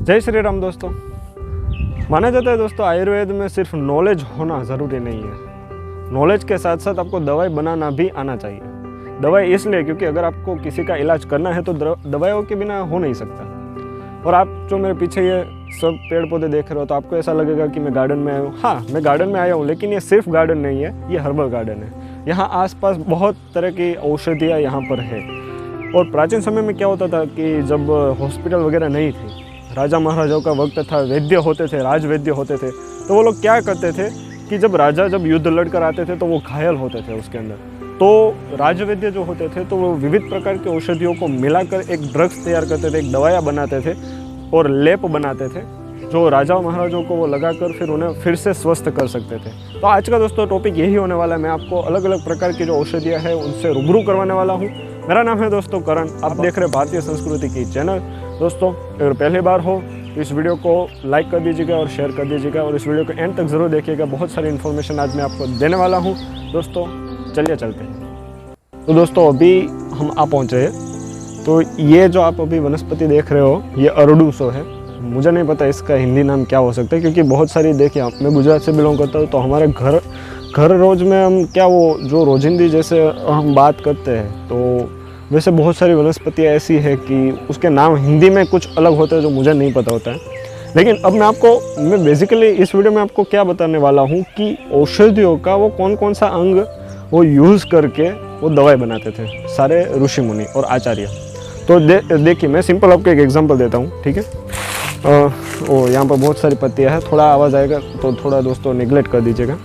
जय श्री राम दोस्तों। माना जाता है दोस्तों आयुर्वेद में सिर्फ नॉलेज होना ज़रूरी नहीं है, नॉलेज के साथ साथ आपको दवाई बनाना भी आना चाहिए। दवाई इसलिए क्योंकि अगर आपको किसी का इलाज करना है तो दवाइयों के बिना हो नहीं सकता। और आप जो मेरे पीछे ये सब पेड़ पौधे देख रहे हो तो आपको ऐसा लगेगा कि मैं गार्डन में आया हूँ। हाँ, मैं गार्डन में आया हूँ, लेकिन ये सिर्फ गार्डन नहीं है, ये हर्बल गार्डन है। यहाँ आसपास बहुत तरह की औषधियाँ यहाँ पर है। और प्राचीन समय में क्या होता था कि जब हॉस्पिटल वगैरह नहीं थी, राजा महाराजाओं का वक्त था, वैद्य होते थे, राजवैद्य होते थे, तो वो लोग क्या करते थे कि जब राजा युद्ध लड़कर आते थे तो वो घायल होते थे उसके अंदर, तो राजवैद्य जो होते थे तो वो विविध प्रकार के औषधियों को मिलाकर एक ड्रग्स तैयार करते थे, एक दवाइयाँ बनाते थे और लेप बनाते थे जो राजा महाराजाओं को वो लगाकर फिर उन्हें फिर से स्वस्थ कर सकते थे। तो आज का दोस्तों टॉपिक यही होने वाला है। मैं आपको अलग अलग प्रकार की जो औषधियाँ हैं उनसे रूबरू करवाने वाला हूँ। मेरा नाम है दोस्तों करण, आप देख रहे हैं भारतीय संस्कृति की चैनल। दोस्तों अगर पहली बार हो तो इस वीडियो को लाइक कर दीजिएगा और शेयर कर दीजिएगा और इस वीडियो को एंड तक ज़रूर देखिएगा। बहुत सारी इन्फॉर्मेशन आज मैं आपको देने वाला हूँ। दोस्तों चलिए चलते हैं। तो दोस्तों अभी हम आ पहुँचे हैं। तो ये जो आप अभी वनस्पति देख रहे हो ये अरडूसो है। मुझे नहीं पता इसका हिंदी नाम क्या हो सकता है, क्योंकि बहुत सारी देखिए मैं गुजरात से बिलोंग करता हूँ, तो हमारे घर रोज़ में हम क्या वो जो रोजिंदी जैसे हम बात करते हैं तो वैसे बहुत सारी वनस्पतियाँ ऐसी है कि उसके नाम हिंदी में कुछ अलग होते हैं जो मुझे नहीं पता होता है। लेकिन अब मैं बेसिकली इस वीडियो में आपको क्या बताने वाला हूँ कि औषधियों का वो कौन कौन सा अंग वो यूज़ करके वो दवाई बनाते थे सारे ऋषि मुनि और आचार्य। तो देखिए मैं सिंपल आपको एक एग्जांपल देता हूँ, ठीक है। यहाँ पर बहुत सारी पत्तियाँ हैं, थोड़ा आवाज़ आएगा तो थोड़ा दोस्तों नेगलेक्ट कर दीजिएगा।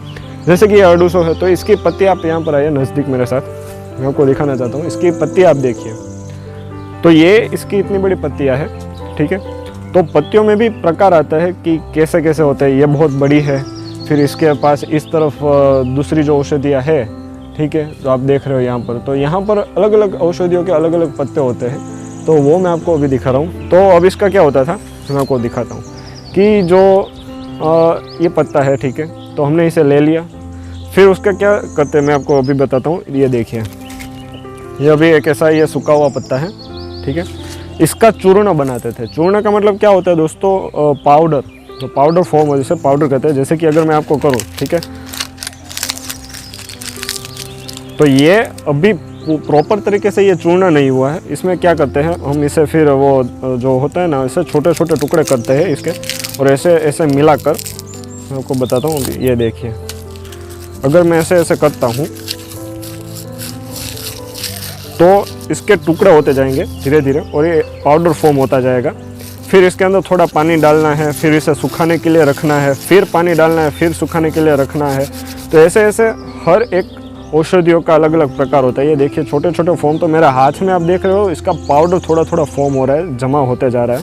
जैसे कि ये अरडूसो है तो इसकी पत्ती आप यहाँ पर आइए नज़दीक मेरे साथ, मैं आपको दिखाना चाहता हूँ। इसकी पत्ती आप देखिए, तो ये इसकी इतनी बड़ी पत्तियाँ है, ठीक है। तो पत्तियों में भी प्रकार आता है कि कैसे कैसे होते हैं। ये बहुत बड़ी है, फिर इसके पास इस तरफ दूसरी जो औषधियाँ है, ठीक है, जो आप देख रहे हो यहाँ पर। तो यहाँ पर अलग अलग औषधियों के अलग अलग पत्ते होते हैं, तो वो मैं आपको अभी दिखा रहा हूँ। तो अब इसका क्या होता था मैं आपको दिखाता हूँ कि जो ये पत्ता है, ठीक है, तो हमने इसे ले लिया, फिर उसका क्या करते हैं मैं आपको अभी बताता हूँ। ये देखिए, ये अभी एक ऐसा ये सूखा हुआ पत्ता है, ठीक है। इसका चूर्ण बनाते थे। चूर्ण का मतलब क्या होता है दोस्तों, पाउडर, जो पाउडर फॉर्म हो जिसे पाउडर कहते हैं। जैसे कि अगर मैं आपको करूँ, ठीक है, तो ये अभी प्रॉपर तरीके से ये चूर्ण नहीं हुआ है। इसमें क्या करते हैं हम, इसे फिर वो जो होता है ना, इसे छोटे छोटे टुकड़े करते हैं इसके, और ऐसे ऐसे मिलाकर मैं आपको बताता हूँ। ये देखिए, अगर मैं ऐसे ऐसे करता हूँ तो इसके टुकड़े होते जाएंगे धीरे धीरे और ये पाउडर फॉर्म होता जाएगा। फिर इसके अंदर थोड़ा पानी डालना है, फिर इसे सुखाने के लिए रखना है, फिर पानी डालना है, फिर सुखाने के लिए रखना है। तो ऐसे ऐसे हर एक औषधियों का अलग अलग प्रकार होता है। ये देखिए छोटे छोटे फॉर्म, तो मेरे हाथ में आप देख रहे हो इसका पाउडर थोड़ा थोड़ा फॉर्म हो रहा है, जमा होते जा रहा है।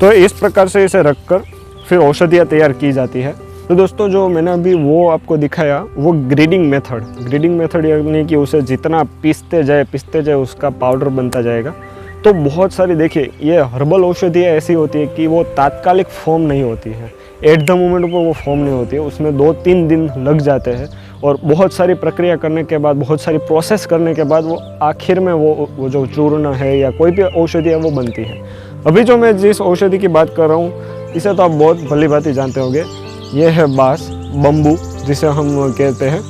तो इस प्रकार से इसे रखकर फिर औषधियाँ तैयार की जाती है। तो दोस्तों जो मैंने अभी वो आपको दिखाया वो ग्रेडिंग मेथड यानी कि उसे जितना पीसते जाए उसका पाउडर बनता जाएगा। तो बहुत सारी देखिए ये हर्बल औषधियाँ ऐसी होती है कि वो तात्कालिक फॉर्म नहीं होती है, एट द मोमेंट पर वो फॉर्म नहीं होती है, उसमें 2-3 दिन लग जाते हैं और बहुत सारी प्रक्रिया करने के बाद, बहुत सारी प्रोसेस करने के बाद वो आखिर में वो जो चूर्ण है या कोई भी औषधि है वो बनती है। अभी जो मैं जिस औषधि की बात कर रहा हूँ इसे तो आप बहुत भली भांति जानते होंगे, ये है बांस, बम्बू जिसे हम कहते हैं।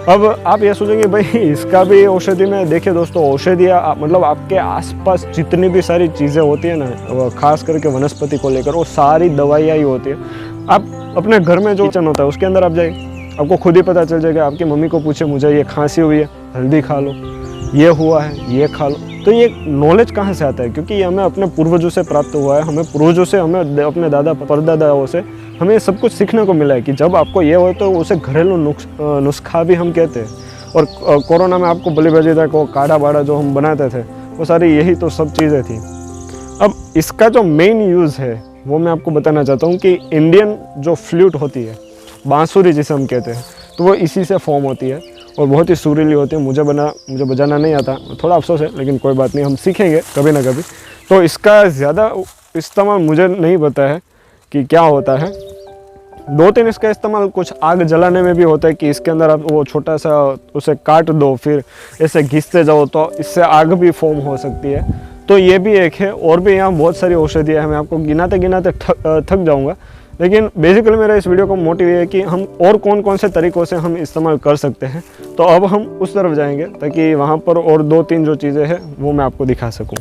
अब आप ये सोचेंगे भाई इसका भी औषधि में, देखिए दोस्तों औषधियाँ मतलब आपके आसपास जितनी भी सारी चीज़ें होती है ना, खास करके वनस्पति को लेकर, वो सारी दवाइयाँ ही होती है। आप अपने घर में जो किचन होता है उसके अंदर आप जाइए, आपको खुद ही पता चल जाएगा। आपकी मम्मी को पूछे मुझे ये खांसी हुई है, हल्दी खा लो, ये हुआ है ये खा लो। तो ये नॉलेज कहाँ से आता है? क्योंकि ये हमें अपने पूर्वजों से प्राप्त हुआ है, हमें पूर्वजों से, हमें अपने दादा परदादाओं से हमें सब कुछ सीखने को मिला है कि जब आपको ये हो तो उसे घरेलू नुस्खा भी हम कहते हैं। और कोरोना में आपको बलि भजीदा को काढ़ा बाड़ा जो हम बनाते थे वो सारी यही तो सब चीज़ें थी। अब इसका जो मेन यूज़ है वो मैं आपको बताना चाहता हूँ कि इंडियन जो फ्लूट होती है, बांसुरी जिसे हम कहते हैं, तो वो इसी से फॉर्म होती है और बहुत ही सुरीली होती है। मुझे बजाना नहीं आता, थोड़ा अफसोस है, लेकिन कोई बात नहीं, हम सीखेंगे कभी ना कभी। तो इसका ज़्यादा इस्तेमाल मुझे नहीं पता है कि क्या होता है। 2-3 इसका इस्तेमाल कुछ आग जलाने में भी होता है कि इसके अंदर आप वो छोटा सा उसे काट दो, फिर ऐसे घिसते जाओ तो इससे आग भी फॉर्म हो सकती है। तो ये भी एक है, और भी यहाँ बहुत सारी औषधियाँ हैं, मैं आपको गिनाते गिनाते थक जाऊँगा। लेकिन बेसिकली मेरा इस वीडियो का मोटिव ये है कि हम और कौन कौन से तरीक़ों से हम इस्तेमाल कर सकते हैं। तो अब हम उस तरफ जाएंगे ताकि वहाँ पर और 2-3 जो चीज़ें हैं वो मैं आपको दिखा सकूँ।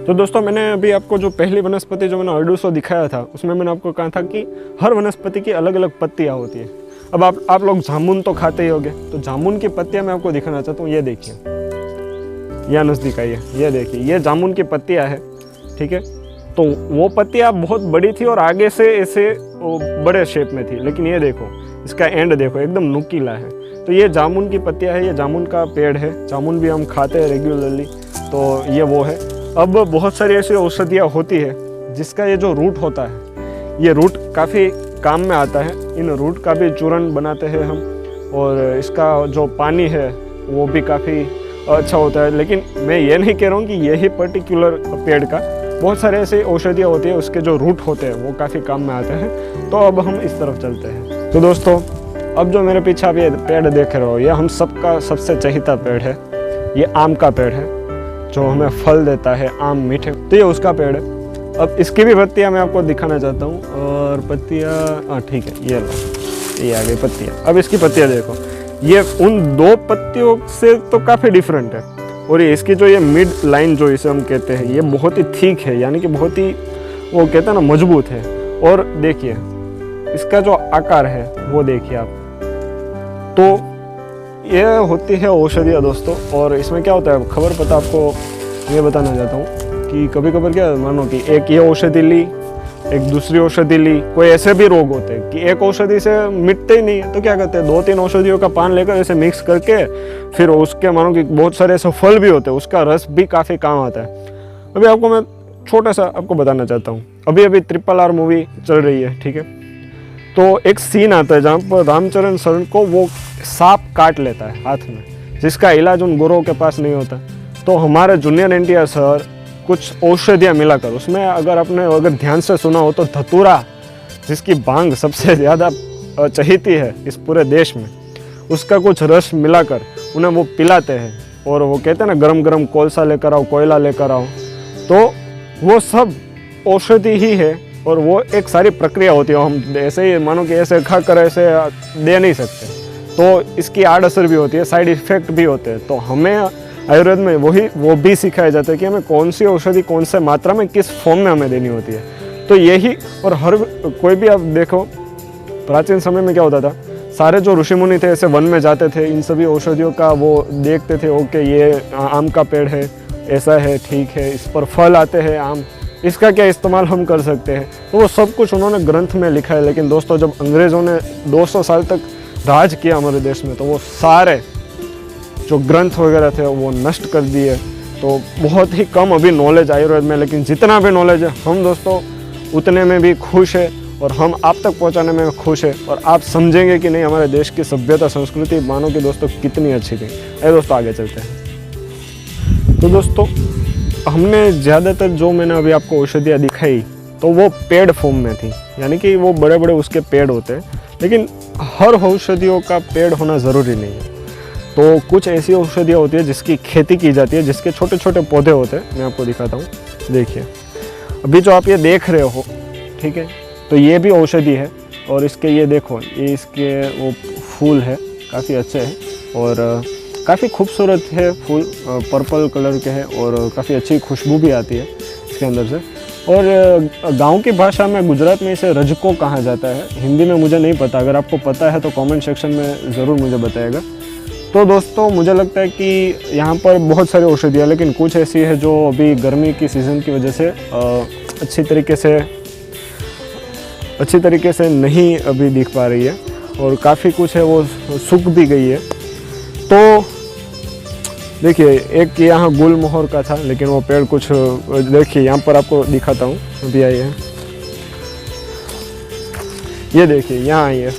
तो दोस्तों, मैंने अभी आपको जो पहली वनस्पति जो मैंने अर्डूसो दिखाया था, उसमें मैंने आपको कहा था कि हर वनस्पति की अलग अलग पत्तियाँ होती हैं। अब आप लोग जामुन तो खाते ही होंगे, तो जामुन की पत्तियाँ मैं आपको दिखाना चाहता हूँ। ये देखिए, यह नज़दीक आइए, ये देखिए, ये जामुन की पत्तियाँ है, ठीक है। तो वो पत्तियाँ बहुत बड़ी थी और आगे से ऐसे बड़े शेप में थी, लेकिन ये देखो, इसका एंड देखो, एकदम नुकीला है। तो ये जामुन की पत्तियाँ है, ये जामुन का पेड़ है। जामुन भी हम खाते हैं रेगुलरली, तो ये वो है। अब बहुत सारी ऐसी औषधियाँ होती है जिसका ये जो रूट होता है, ये रूट काफ़ी काम में आता है। इन रूट का भी चूर्ण बनाते हैं हम, और इसका जो पानी है वो भी काफ़ी अच्छा होता है। लेकिन मैं ये नहीं कह रहा हूँ कि यही पर्टिकुलर पेड़ का, बहुत सारे ऐसे औषधियाँ होती है, उसके जो रूट होते हैं वो काफ़ी काम में आते हैं। तो अब हम इस तरफ चलते हैं। तो दोस्तों, अब जो मेरे पीछे आप ये पेड़ देख रहे हो, ये हम सबका सबसे चहीता पेड़ है। ये आम का पेड़ है जो हमें फल देता है, आम मीठे। तो ये उसका पेड़ है। अब इसकी भी पत्तियाँ मैं आपको दिखाना चाहता हूँ। और पत्तियाँ, ठीक है, ये लो, ये आ गई पत्तियाँ। अब इसकी पत्तियाँ देखो, ये उन 2 पत्तियों से तो काफ़ी डिफरेंट है। और ये इसकी जो ये मिड लाइन जो इसे हम कहते हैं, ये बहुत ही ठीक है, यानी कि बहुत ही, वो कहते हैं ना, मजबूत है। और देखिए इसका जो आकार है वो देखिए आप। तो ये होती है औषधियाँ दोस्तों। और इसमें क्या होता है, खबर पता आपको ये बताना चाहता हूँ कि कभी कभार क्या, मानो कि एक ये औषधि ली, एक दूसरी औषधि ली, कोई ऐसे भी रोग होते हैं कि एक औषधि से मिटते ही नहीं है, तो क्या करते हैं, 2-3 औषधियों का पान लेकर ऐसे मिक्स करके, फिर उसके मानो कि बहुत सारे ऐसे फल भी होते हैं, उसका रस भी काफ़ी काम आता है। अभी आपको मैं छोटा सा आपको बताना चाहता हूँ। अभी RRR मूवी चल रही है, ठीक है। तो एक सीन आता है जहाँ पर रामचरण शरण को वो सांप काट लेता है हाथ में, जिसका इलाज उन गुरुओं के पास नहीं होता। तो हमारे जूनियर NTR सर कुछ औषधियाँ मिलाकर, उसमें अगर ध्यान से सुना हो तो धतूरा, जिसकी बांग सबसे ज़्यादा चहीती है इस पूरे देश में, उसका कुछ रस मिलाकर उन्हें वो पिलाते हैं। और वो कहते हैं ना, गरम गरम कोलसा लेकर आओ, कोयला लेकर आओ। तो वो सब औषधि ही है, और वो एक सारी प्रक्रिया होती है। हम ऐसे ही मानो कि ऐसे खा कर ऐसे दे नहीं सकते, तो इसकी आड़ असर भी होती है, साइड इफ़ेक्ट भी होते हैं। तो हमें आयुर्वेद में वो भी सिखाया जाता है कि हमें कौन सी औषधि कौन से मात्रा में किस फॉर्म में हमें देनी होती है। तो यही, और हर कोई भी आप देखो, प्राचीन समय में क्या होता था, सारे जो ऋषि मुनि थे ऐसे वन में जाते थे, इन सभी औषधियों का वो देखते थे। ओके, ये आम का पेड़ है, ऐसा है, ठीक है, इस पर फल आते हैं आम, इसका क्या इस्तेमाल हम कर सकते हैं। तो वो सब कुछ उन्होंने ग्रंथ में लिखा है। लेकिन दोस्तों, जब अंग्रेज़ों ने 200 साल तक राज किया हमारे देश में, तो वो सारे जो ग्रंथ वगैरह थे वो नष्ट कर दिए। तो बहुत ही कम अभी नॉलेज आयुर्वेद में, लेकिन जितना भी नॉलेज है हम दोस्तों उतने में भी खुश है, और हम आप तक पहुंचाने में खुश है। और आप समझेंगे कि नहीं, हमारे देश की सभ्यता संस्कृति मानो कि दोस्तों कितनी अच्छी थी। अरे दोस्तों, आगे चलते हैं। तो दोस्तों, हमने ज़्यादातर जो मैंने अभी आपको औषधियाँ दिखाई, तो वो पेड़ फॉर्म में थी, यानी कि वो बड़े बड़े उसके पेड़ होते हैं। लेकिन हर औषधियों का पेड़ होना ज़रूरी नहीं है। तो कुछ ऐसी औषधियाँ होती है जिसकी खेती की जाती है, जिसके छोटे छोटे पौधे होते हैं। मैं आपको दिखाता हूँ, देखिए अभी जो आप ये देख रहे हो, ठीक है, तो ये भी औषधि है। और इसके ये देखो, ये इसके वो फूल है, काफ़ी अच्छे हैं और काफ़ी खूबसूरत है फूल, पर्पल कलर के हैं और काफ़ी अच्छी खुशबू भी आती है इसके अंदर से। और गांव की भाषा में गुजरात में इसे रजको कहा जाता है, हिंदी में मुझे नहीं पता। अगर आपको पता है तो कमेंट सेक्शन में ज़रूर मुझे बताइएगा। तो दोस्तों, मुझे लगता है कि यहाँ पर बहुत सारी औषधियाँ, लेकिन कुछ ऐसी है जो अभी गर्मी की सीज़न की वजह से अच्छी तरीके से नहीं अभी दिख पा रही है, और काफ़ी कुछ है वो सूख भी गई है। तो देखिए, एक यहाँ गुलमोहर का था, लेकिन वो पेड़ कुछ, देखिए यहाँ पर आपको दिखाता हूँ, अभी आई है, ये देखिए यहाँ आई है,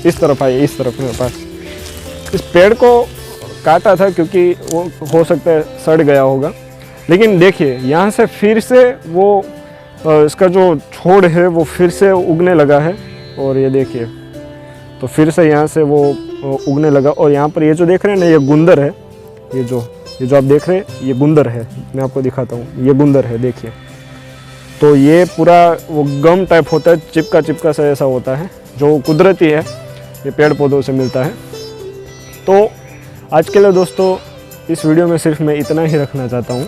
इस तरफ आई है, इस तरफ मेरे पास। इस पेड़ को काटा था क्योंकि वो हो सकता है सड़ गया होगा, लेकिन देखिए यहाँ से फिर से वो इसका जो छोड़ है वो फिर से उगने लगा है। और ये देखिए, तो फिर से यहाँ से वो उगने लगा। और यहाँ पर ये जो देख रहे हैं ना, ये गुंदर है, ये जो ये जो आप देख रहे हैं ये गुंदर है, मैं आपको दिखाता हूँ, ये गुंदर है देखिए। तो ये पूरा वो गम टाइप होता है, चिपका चिपका सा ऐसा होता है जो कुदरती है, ये पेड़ पौधों से मिलता है। तो आज के लिए दोस्तों इस वीडियो में सिर्फ मैं इतना ही रखना चाहता हूँ।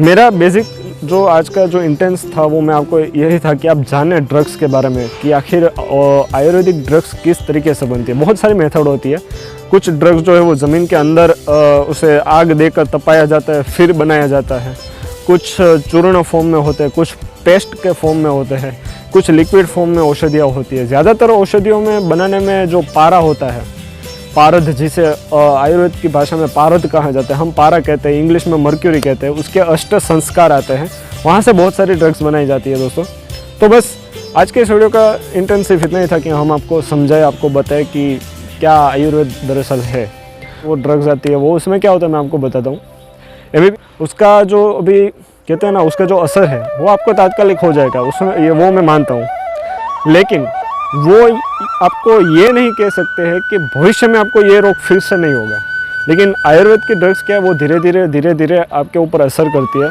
मेरा बेसिक जो आज का जो इंटेंस था वो मैं आपको यही था कि आप जानें ड्रग्स के बारे में कि आखिर आयुर्वेदिक ड्रग्स किस तरीके से बनती है। बहुत सारी मेथड होती है। कुछ ड्रग्स जो है वो ज़मीन के अंदर उसे आग देकर तपाया जाता है फिर बनाया जाता है। कुछ चूर्ण फॉर्म में होते हैं, कुछ पेस्ट के फॉर्म में होते हैं, कुछ लिक्विड फॉर्म में औषधियाँ होती है। ज़्यादातर औषधियों में बनाने में जो पारा होता है, पारद, जिसे आयुर्वेद की भाषा में पारद कहा जाता है, हम पारा कहते हैं, इंग्लिश में मर्क्यूरी कहते हैं, उसके 8 संस्कार आते हैं, वहाँ से बहुत सारी ड्रग्स बनाई जाती है दोस्तों। तो बस आज के इस वीडियो का इंटेंट सिर्फ इतना ही था कि हम आपको समझाएं, आपको बताएं कि क्या आयुर्वेद दरअसल है। वो ड्रग्स आती है वो उसमें क्या होता है मैं आपको बताता हूँ। अभी उसका जो अभी कहते हैं ना, उसका जो असर है वो आपको तात्कालिक हो जाएगा, उसमें ये वो मैं मानता हूँ। लेकिन वो आपको ये नहीं कह सकते हैं कि भविष्य में आपको ये रोग फिर से नहीं होगा। लेकिन आयुर्वेद की ड्रग्स क्या है, वो धीरे धीरे आपके ऊपर असर करती है।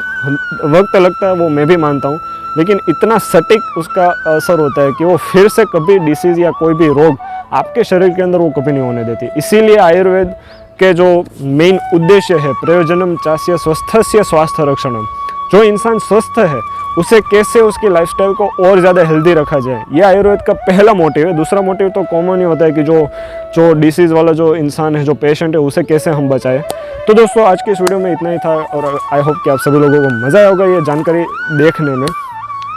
वक्त लगता है वो मैं भी मानता हूँ, लेकिन इतना सटीक उसका असर होता है कि वो फिर से कभी डिसीज़ या कोई भी रोग आपके शरीर के अंदर वो कभी नहीं होने देती। इसीलिए आयुर्वेद के जो मेन उद्देश्य है, प्रयोजनम चास्य स्वस्थस्य स्वास्थ्य रक्षणम, जो इंसान स्वस्थ है उसे कैसे उसकी लाइफस्टाइल को और ज़्यादा हेल्दी रखा जाए, ये आयुर्वेद का पहला मोटिव है। दूसरा मोटिव तो कॉमन ही होता है कि जो डिसीज़ वाला जो इंसान है, जो पेशेंट है, उसे कैसे हम बचाएं। तो दोस्तों आज के इस वीडियो में इतना ही था और आई होप कि आप सभी लोगों को मज़ा आया होगा ये जानकारी देखने में।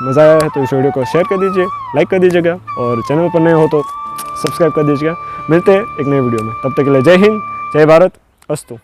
मज़ा आया है तो इस वीडियो को शेयर कर दीजिए, लाइक कर दीजिएगा और चैनल पर नए हो तो सब्सक्राइब कर दीजिएगा। मिलते हैं एक नए वीडियो में, तब तक के लिए जय हिंद, जय भारत, अस्तु।